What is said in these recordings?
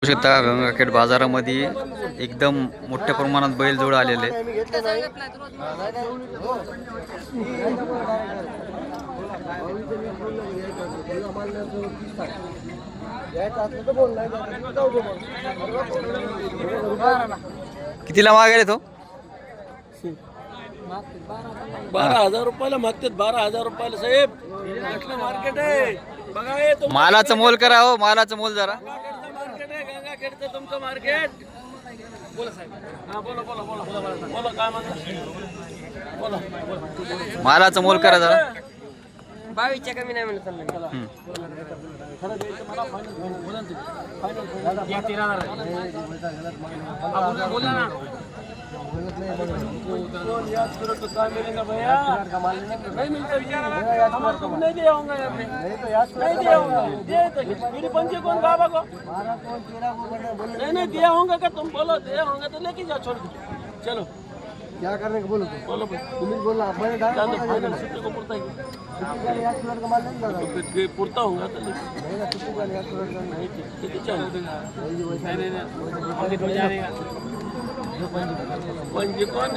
शकता गंगाखेड बाजारामध्ये एकदम मोठ्या प्रमाणात बैलजोड आलेले कितीला मागायला तो 12,000 रुपयाला मागतात. 12,000 रुपयाला साहेब मार्केट आहे बघा. मालाचं मोल करा हो, मालाचं मोल जरा मार्केट आहे गंगाखेडचं तुमचं मार्केट. बोला साहेब. हा बोला बोला बोला बोला बोला काय म्हणता बोला. मालाचं मोल करा जरा. 22च्या कमी नाही म्हणत बोला ना. नहीं दिया होगा नहीं दिया होगा का तुम बोलो दिया होगा तो लेके जाओ छोड़ के चलो. क्या करने को बोलो बोलो तुम्हें बोलना मैंने फाइनल सिटी को पुरता का माल नहीं लगा पुरता होगा तो नहीं ना कितने का नहीं कितनी चाहिए पंजी कौन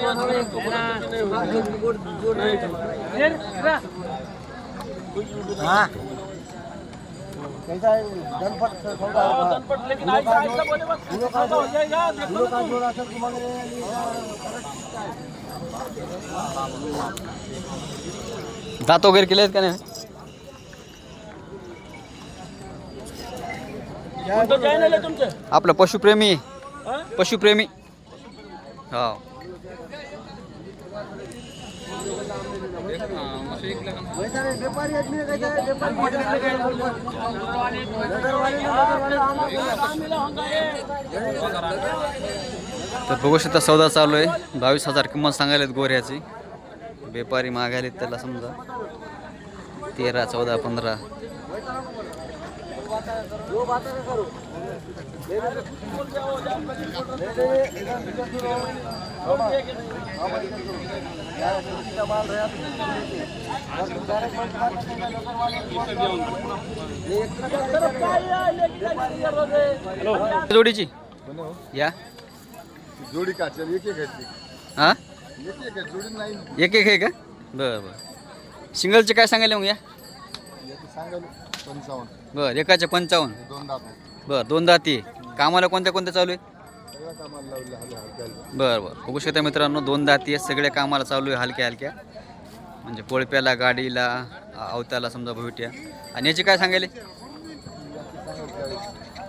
हाँ कैसा है जनपद दनपट लेकिन ऐसा बोले बस हो जाएगा. का जोड़ा सब मांग रहे हैं. दात वगैरे केले आहेत का नाही? कोणतं चॅनल आहे तुमचं? आपलं पशुप्रेमी हा? पशुप्रेमी हो. वैसा नहीं व्यापारी आदमी कैसा है तर बघू शकता सौदा चालू आहे. 22,000 किंमत सांगायला गोऱ्याची. व्यापारी मागायला त्याला समजा 13, 14, 15. जोडीची या जोड़ी का चल एक एक है हा एक है जोड़ी नहीं एक एक आहे का? बरं बरं. सिंगलचे काय सांगायला मग या? सांगा 55 बरं एकाचे 55. दोन दात बरं 2 दाती. कामाला कोणत्या कोणत्या चालू आहे? सगळं कामाला लावले हलक्या बरं बरं. बघू शकता मित्रांनो 2 दाती आहेत. सगळे कामाला चालू आहे हलक्या हलक्या. म्हणजे कोळप्याला गाडीला अवताला समजा भुट्या. आणि याची काय सांगायले?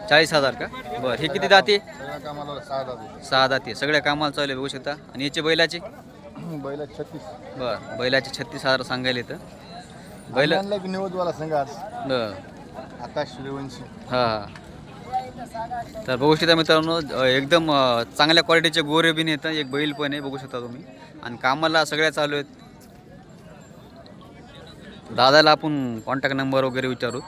40,000 का? बरं. हे किती दाती? सगळ्या कामाला 6 दात 6 दाती. सगळ्या कामाला चालू आहे बघू शकता. आणि याची बैलाची? बैला 36 बरं बैलाची 36,000 सांगायले तर बैल. आणला की निवदवाला संघ आज बरं आकाश सूर्यवंशी. हां हां. तर बघू शकता मित्रांनो एकदम चांगल्या क्वालिटीचे गोरे बिन येतं. एक बैल पण आहे बघू शकता तुम्ही. आणि कामाला सगळ्या चालू आहेत. दादाला आपण कॉन्टॅक्ट नंबर वगैरे विचारू.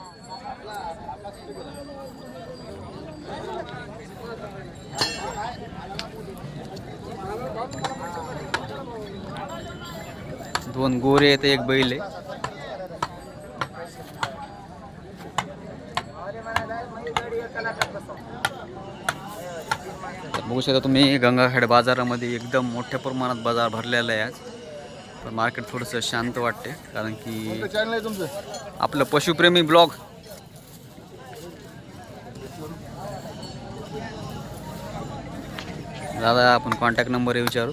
दोन गोरे आहेत एक बैल आहे. बघू शकता तुम्ही गंगाखेड बाजारामध्ये एकदम मोठ्या प्रमाणात बाजार भरलेला आहे आज. पण मार्केट थोडंसं शांत वाटते कारण की कोणतं चॅनल आहे तुमचं? आपलं पशुप्रेमी ब्लॉग. दादा आपण कॉन्टॅक्ट नंबर विचारू.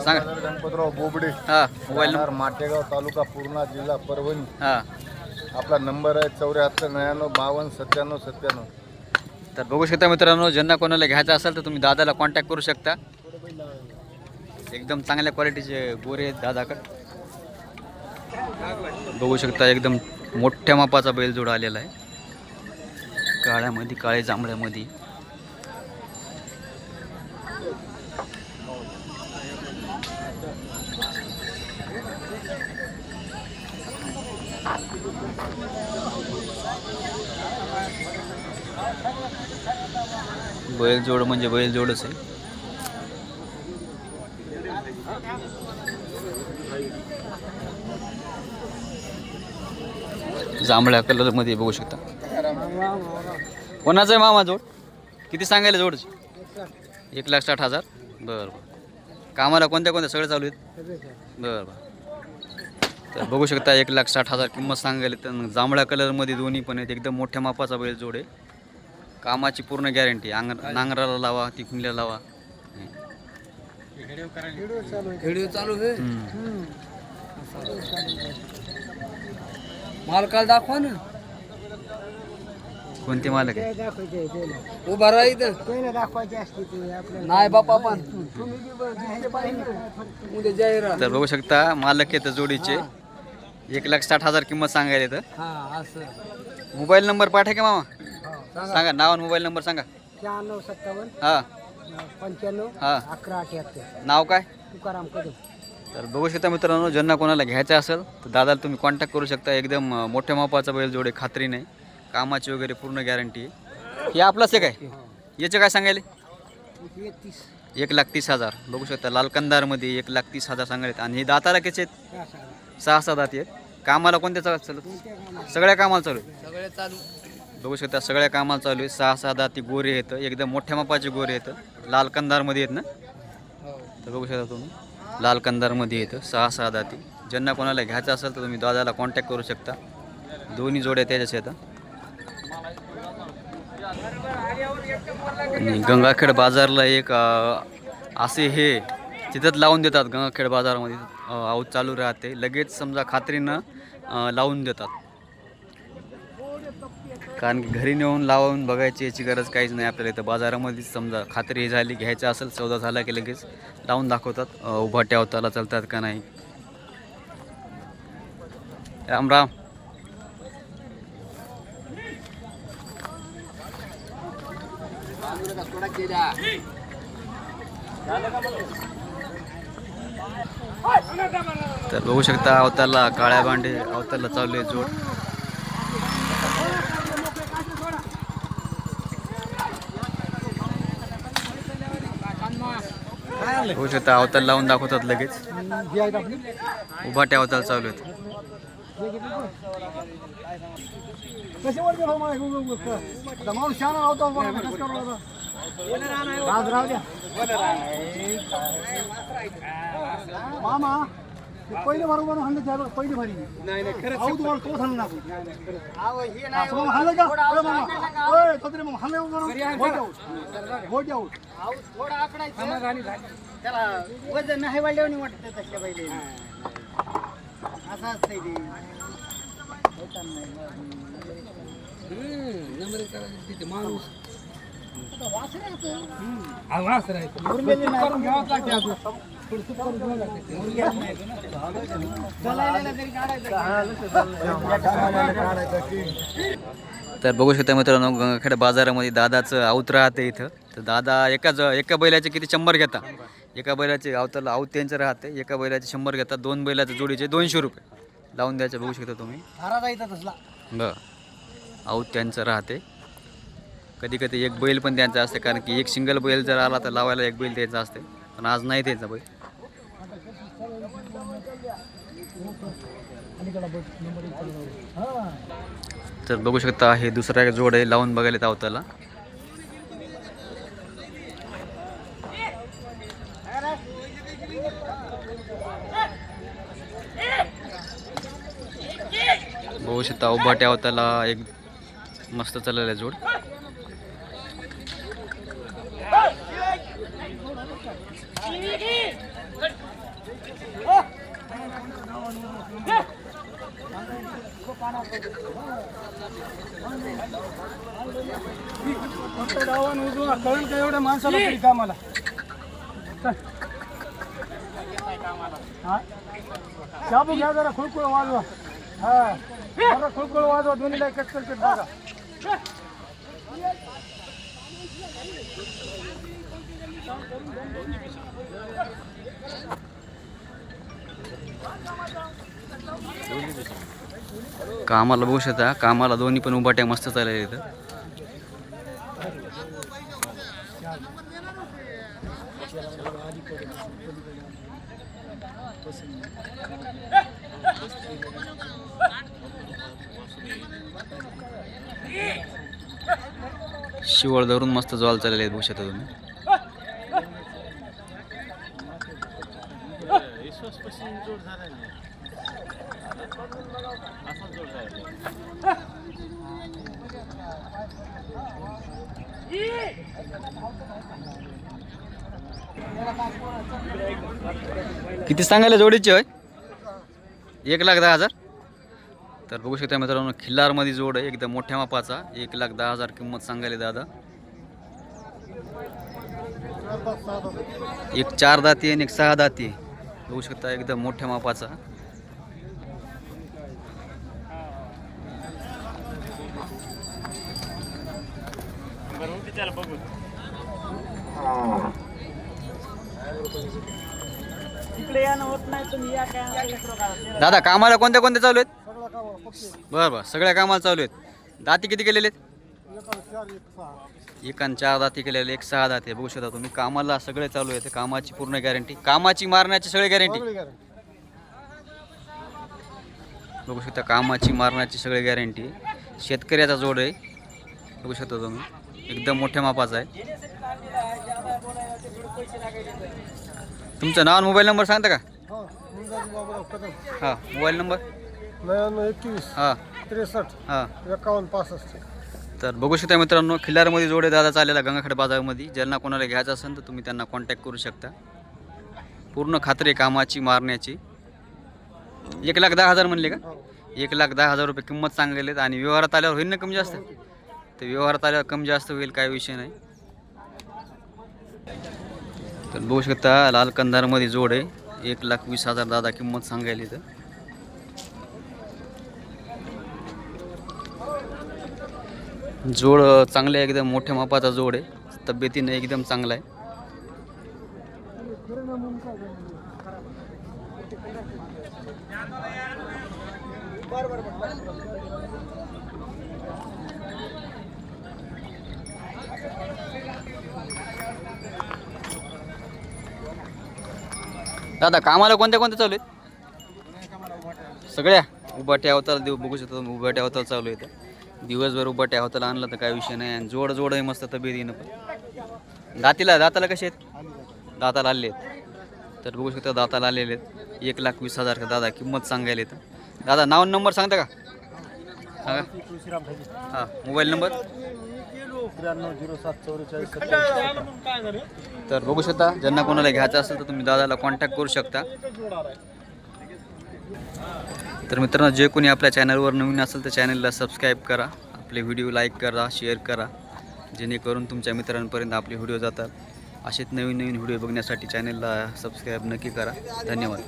सांगा. गणपतराव बोबडे हां मोबाईल नंबर. माटेगाव तालुका पूर्णा जिल्हा परभणी. हां आपला नंबर आहे 74 99 52 97 97. तर बघू शकता मित्रांनो ज्यांना कोणाला घ्यायचं असेल तर तुम्ही दादाला कॉन्टॅक्ट करू शकता. एकदम चांगल्या क्वालिटीचे गोरे आहेत दादाकडे. बघू शकता एकदम मोठ्या मापाचा बैलजोड आलेला आहे. काळ्यामध्ये काळे जांभळ्यामध्ये. बैलजोड म्हणजे बैलजोडच आहे. जांभळ्या कलरमध्ये बघू शकता. कोणाचं आहे मामा जोड? किती सांगायला जोडची? 1,60,000. बरं बरं. कामाला कोणत्या कोणत्या सगळे चालू आहेत? बरं बरं. तर बघू शकता 1,60,000 किंमत सांगायला. तर जांभळ्या कलरमध्ये दोन्ही पण आहेत. एकदम मोठ्या मापाचा बैल जोड आहे. कामाची पूर्ण गॅरंटी. नांगराला लावा, तिकणीला लावा. व्हिडिओ चालू आहे. मालकाला दाखवा ना. कोणते मालक आहे? उभा राहा इथं. नाही बापा पण उद्या जाहिरात. तर बघू शकता मालक आहेत जोडीचे. 1,60,000 किंमत सांगायला तर. हा असं. मोबाईल नंबर पाठवा का मामा? सांगा नाव आणि मोबाईल नंबर सांगा. 9657 हां 95 हां. 1178 नाव काय? तुकाराम कदम. तर बघू शकता मित्रांनो, ज्यांना कोणाला घ्यायचं असेल तर दादाला तुम्ही कॉन्टॅक्ट करू शकता. एकदम मोठ्या मापाचा बैल जोडे, खात्री नाही. कामाची वगैरे पूर्ण गॅरंटी आहे. हे आपलंच एक आहे. याचे काय सांगायले? 1,30,000. बघू शकता लाल कंदारमध्ये 1,30,000 सांगायले. आणि हे दाताला कसे आहेत? 6-6 दाती आहेत. कामाला कोणत्या चालू? सगळ्या कामाला चालू आहे. सगळे चालू. बघू शकता सगळ्या कामाला चालू आहे. 6-6 दाती गोरे येतं. एकदम मोठ्या मापाचे गोरे येतं. लाल कंदारमध्ये येत ना. तर बघू शकता तुम्ही लाल कंदारमध्ये येतं. 6-6 दाती. ज्यांना कोणाला घ्यायचं असेल तर तुम्ही दादाला कॉन्टॅक्ट करू शकता. दोन्ही जोड्या त्याच्याच येतात. आणि गंगाखेड बाजारला एक असे हे तिथंच लावून देतात. गंगाखेड बाजारामध्ये आऊत चालू राहते. लगेच समजा खात्रीनं लावून देतात. कारण की घरी नेऊन लावून बघायची याची गरज काहीच नाही आपल्याला. इथं बाजारामध्येच समजा खात्री हे झाली, घ्यायचं असेल, सौदा झाला की लगेच लावून दाखवतात. उभाट्या अवताला चालतात का नाही. राम राम. तर बघू शकता अवतारला काळ्या भांडे अवतारला चालू आहे जोड. बघू शकता अवतार लावून दाखवतात लगेच. उभाट्या अवतार चालू आहेत. मामा पहिले बरोबर हल्लं पहिली भारी नाही तुम्हाला तो हल्ला त्याला वजन नाही वाढल्यावर वाटत तशा पहिले असं असतंय ते माणूस तर बघू शकता मित्रांनो गंगाखेड बाजारामध्ये दादाचं आऊत राहते इथं. तर दादा एका बैलाचे किती 100 घेता. एका बैलाचे अवतारला आऊत त्यांचं राहते. एका बैलाचे 100 घेतात. 2 बैलाचे जोडीचे 200 रुपये लावून द्यायचे. बघू शकता तुम्ही. बरं आऊत त्यांचं राहते. कधी कधी एक बैल पण त्यांचा असते. कारण की एक सिंगल बैल जर आला तर लावायला एक बैल द्यायचा असते. पण आज नाही द्यायचा बैल. तर बघू शकता हे दुसरा जोड आहे. लावून बघायला अवतारला. बघू शकता उभाट्या अवतारला एक मस्त चाललेला जोड. कळेल का एवढ्या माणसाला तरी कामाला शाबू घ्या जरा खुळखुळ वाजवा. हा जरा खुळखुळ वाजवा. दोन्हीला कटकट बघा. कामाला बघू शकता. कामाला दोन्ही पण उभाट्या मस्त चाललेल्या इथं. शिवळ धरून मस्त ज्वाल चाललेले आहेत बघू शकता तुम्ही. किती सांगायला जोडीची होय? 1,10,000. तर बघू शकता मित्रांनो खिल्लारमध्ये जोड आहे एकदम मोठ्या मापाचा. 1,10,000 किंमत सांगायला दादा. एक 4 दाती आणि एक 6 दाती बघू शकता एकदम मोठ्या मापाचा. दादा कामाला कोणत्या कोणत्या चालू आहेत? बरं बरं सगळ्या कामाला चालू आहेत. दाती किती केलेले आहेत? 1 आणि 4 दाती केलेले, 1 6 दाती बघू शकता तुम्ही. कामाला सगळे चालू आहेत. कामाची पूर्ण गॅरंटी, कामाची मारण्याची सगळी गॅरंटी बघू शकता. कामाची मारण्याची सगळी गॅरंटी. शेतकऱ्याचा जोड आहे बघू शकता तुम्ही. एकदम मोठ्या मापाचा आहे. तुमचं नाव आणि मोबाईल नंबर सांगता का? हां मोबाईल नंबर 91 हां 63 हां. 51 65. तर बघू शकता मित्रांनो खिल्लारमध्ये जोडे दादा चाललेला गंगाखेड बाजारामध्ये. ज्यांना कोणाला घ्यायचं असेल तर तुम्ही त्यांना कॉन्टॅक्ट करू शकता. पूर्ण खात्री कामाची मारण्याची. 1,10,000 म्हणले का? 1,10,000 रुपये किंमत सांगलेली आहेत. आणि व्यवहारात आल्यावर होईल ना कमी जास्त? तर व्यवहारात आल्यावर कमी जास्त होईल, काय विषय नाही. तर बघू शकता लाल कंधारमध्ये जोड आहे. 1,20,000 दादा किंमत सांगायला इथं. जोड चांगले एकदम मोठ्या मापाचा जोड आहे. तब्येतीने एकदम चांगला आहे. दादा कामाला कोणत्या कोणत्या चालू आहेत? सगळ्या उभाट्या अवतार देऊ बघू शकता तुम्ही. उभाट्या अवतार चालू आहे. दिवसभर उभाट्या अवताला आणलं तर काय विषय नाही. आणि जोड आहे मस्त तब्येतीनं पण. दाताला कसे आहेत? दाताला आले आहेत. तर बघू शकता दाताला आलेले आहेत. 1,20,000 का दादा किंमत सांगायला येतं. दादा नाव नंबर सांगता का? सांगा. हां मोबाईल नंबर 930744. तर बघू शकता ज्यांना कोणाला घ्यायचं असेल तर तुम्ही दादाला कॉन्टॅक्ट करू शकता. तर मित्रांनो जे कोणी आपल्या चॅनलवर नवीन असेल तर चॅनलला सबस्क्राईब करा. आपले व्हिडिओ लाईक करा, शेअर करा, जेणेकरून तुमच्या मित्रांपर्यंत आपले व्हिडिओ जातात. असेच नवीन नवीन व्हिडिओ बघण्यासाठी चॅनलला सबस्क्राईब नक्की करा. धन्यवाद.